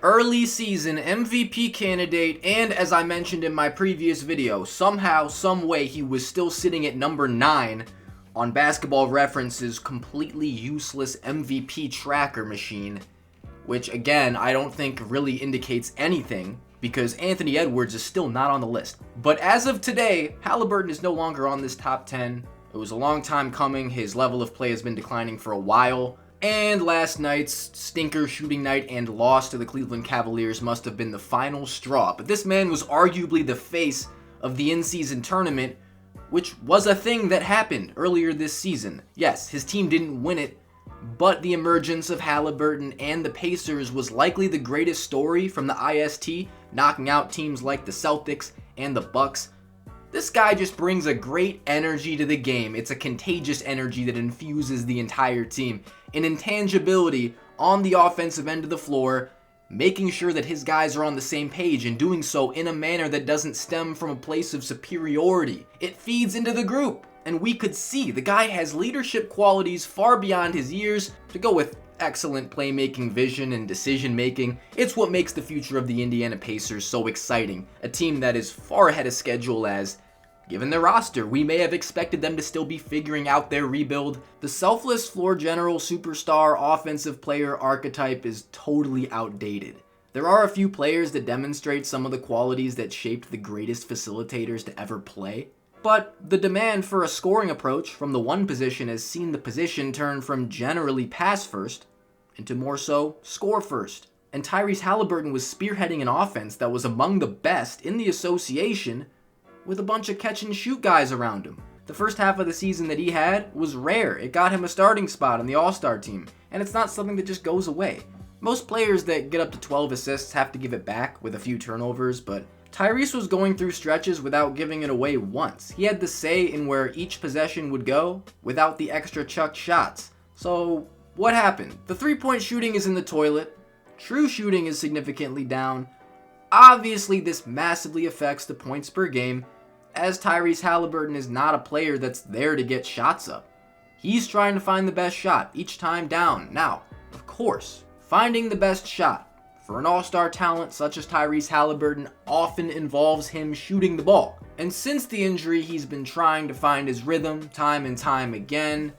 Early season MVP candidate, and as I mentioned in my previous video, somehow, some way he was still sitting at number 9 on Basketball Reference's completely useless MVP tracker machine, which again, I don't think really indicates anything because Anthony Edwards is still not on the list. But as of today, Haliburton is no longer on this top 10. It was a long time coming. His level of play has been declining for a while. And last night's stinker shooting night and loss to the Cleveland Cavaliers must have been the final straw. But this man was arguably the face of the in-season tournament, which was a thing that happened earlier this season. Yes, his team didn't win it, but the emergence of Haliburton and the Pacers was likely the greatest story from the IST, knocking out teams like the Celtics and the Bucks. This guy just brings a great energy to the game. It's a contagious energy that infuses the entire team. An intangibility on the offensive end of the floor, making sure that his guys are on the same page and doing so in a manner that doesn't stem from a place of superiority. It feeds into the group, and we could see the guy has leadership qualities far beyond his years. To go with excellent playmaking vision and decision making, it's what makes the future of the Indiana Pacers so exciting. A team that is far ahead of schedule as, given their roster, we may have expected them to still be figuring out their rebuild. The selfless floor general superstar offensive player archetype is totally outdated. There are a few players that demonstrate some of the qualities that shaped the greatest facilitators to ever play, but the demand for a scoring approach from the one position has seen the position turn from generally pass first into more so score first. And Tyrese Haliburton was spearheading an offense that was among the best in the association with a bunch of catch and shoot guys around him. The first half of the season that he had was rare. It got him a starting spot on the All-Star team, and it's not something that just goes away. Most players that get up to 12 assists have to give it back with a few turnovers, but Tyrese was going through stretches without giving it away once. He had the say in where each possession would go without the extra chucked shots. So what happened? The three-point shooting is in the toilet. True shooting is significantly down. Obviously, this massively affects the points per game, as Tyrese Haliburton is not a player that's there to get shots up. He's trying to find the best shot each time down. Now, of course, finding the best shot for an all-star talent such as Tyrese Haliburton often involves him shooting the ball. And since the injury, he's been trying to find his rhythm time and time again.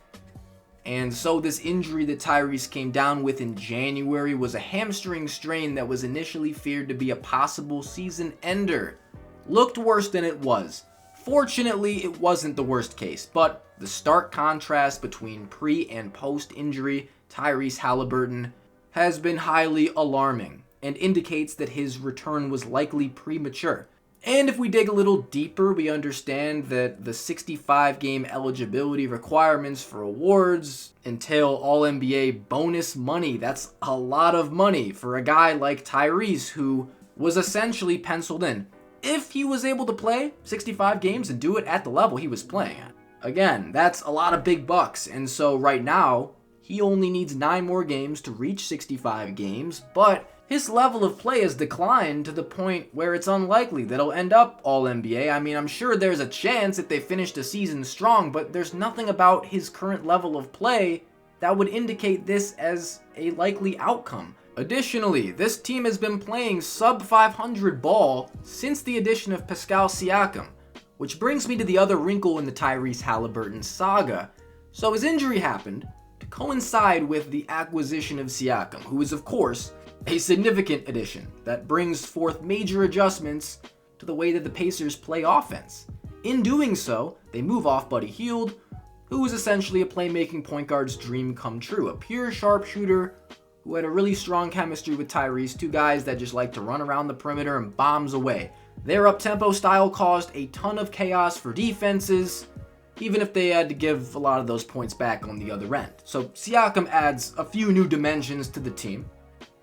And so this injury that Tyrese came down with in January was a hamstring strain that was initially feared to be a possible season ender. Looked worse than it was. Fortunately, it wasn't the worst case, but the stark contrast between pre- and post-injury Tyrese Haliburton has been highly alarming and indicates that his return was likely premature. And if we dig a little deeper, we understand that the 65-game eligibility requirements for awards entail All-NBA bonus money. That's a lot of money for a guy like Tyrese, who was essentially penciled in. If he was able to play 65 games and do it at the level he was playing at. Again, that's a lot of big bucks, and so right now, he only needs 9 more games to reach 65 games, but his level of play has declined to the point where it's unlikely that he'll end up All-NBA. I mean, I'm sure there's a chance if they finish the season strong, but there's nothing about his current level of play that would indicate this as a likely outcome. Additionally, this team has been playing sub-500 ball since the addition of Pascal Siakam, which brings me to the other wrinkle in the Tyrese Haliburton saga. So his injury happened to coincide with the acquisition of Siakam, who is, of course, a significant addition that brings forth major adjustments to the way that the Pacers play offense. In doing so, they move off Buddy Hield, who is essentially a playmaking point guard's dream come true, a pure sharpshooter who had a really strong chemistry with Tyrese, two guys that just like to run around the perimeter and bombs away. Their up-tempo style caused a ton of chaos for defenses, even if they had to give a lot of those points back on the other end. So Siakam adds a few new dimensions to the team,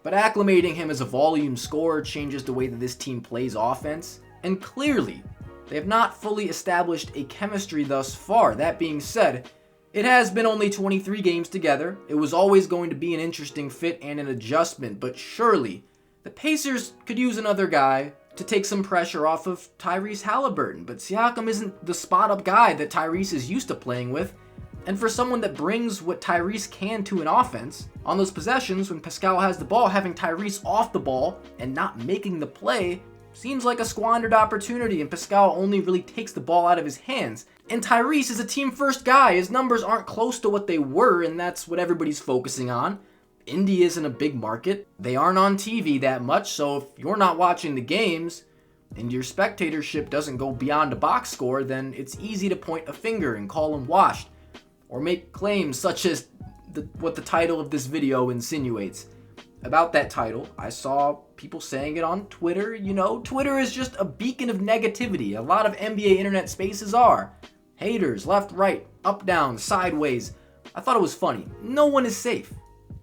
but acclimating him as a volume scorer changes the way that this team plays offense, and clearly, they have not fully established a chemistry thus far. That being said, it has been only 23 games together. It was always going to be an interesting fit and an adjustment, but surely the Pacers could use another guy to take some pressure off of Tyrese Haliburton. But Siakam isn't the spot-up guy that Tyrese is used to playing with. And for someone that brings what Tyrese can to an offense, on those possessions when Pascal has the ball, having Tyrese off the ball and not making the play seems like a squandered opportunity, and Pascal only really takes the ball out of his hands. And Tyrese is a team-first guy. His numbers aren't close to what they were, and that's what everybody's focusing on. Indy isn't a big market. They aren't on TV that much, so if you're not watching the games and your spectatorship doesn't go beyond a box score, then it's easy to point a finger and call him washed, or make claims such as what the title of this video insinuates. About that title, I saw people saying it on Twitter. You know, Twitter is just a beacon of negativity. A lot of NBA internet spaces are. Haters, left, right, up, down, sideways. I thought it was funny. No one is safe.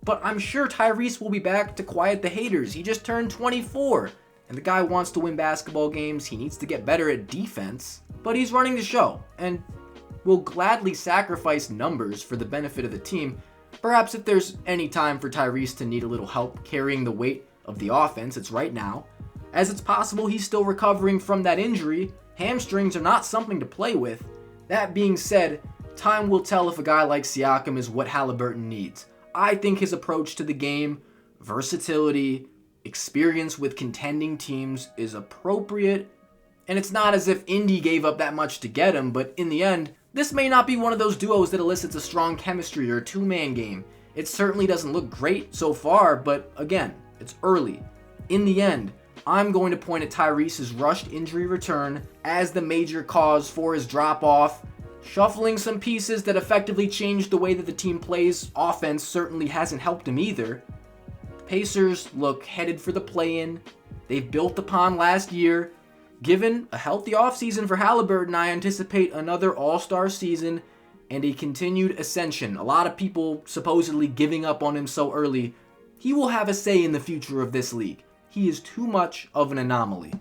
But I'm sure Tyrese will be back to quiet the haters. He just turned 24. And the guy wants to win basketball games. He needs to get better at defense. But he's running the show and will gladly sacrifice numbers for the benefit of the team. Perhaps if there's any time for Tyrese to need a little help carrying the weight of the offense, it's right now. As it's possible he's still recovering from that injury. Hamstrings are not something to play with. That being said, time will tell if a guy like Siakam is what Halliburton needs. I think his approach to the game, versatility, experience with contending teams is appropriate. And it's not as if Indy gave up that much to get him, but in the end, this may not be one of those duos that elicits a strong chemistry or a two-man game. It certainly doesn't look great so far, but again, it's early. In the end, I'm going to point at Tyrese's rushed injury return as the major cause for his drop-off. Shuffling some pieces that effectively changed the way that the team plays offense certainly hasn't helped him either. The Pacers look headed for the play-in. They've built upon last year. Given a healthy offseason for Halliburton, I anticipate another all-star season and a continued ascension. A lot of people supposedly giving up on him so early. He will have a say in the future of this league. He is too much of an anomaly.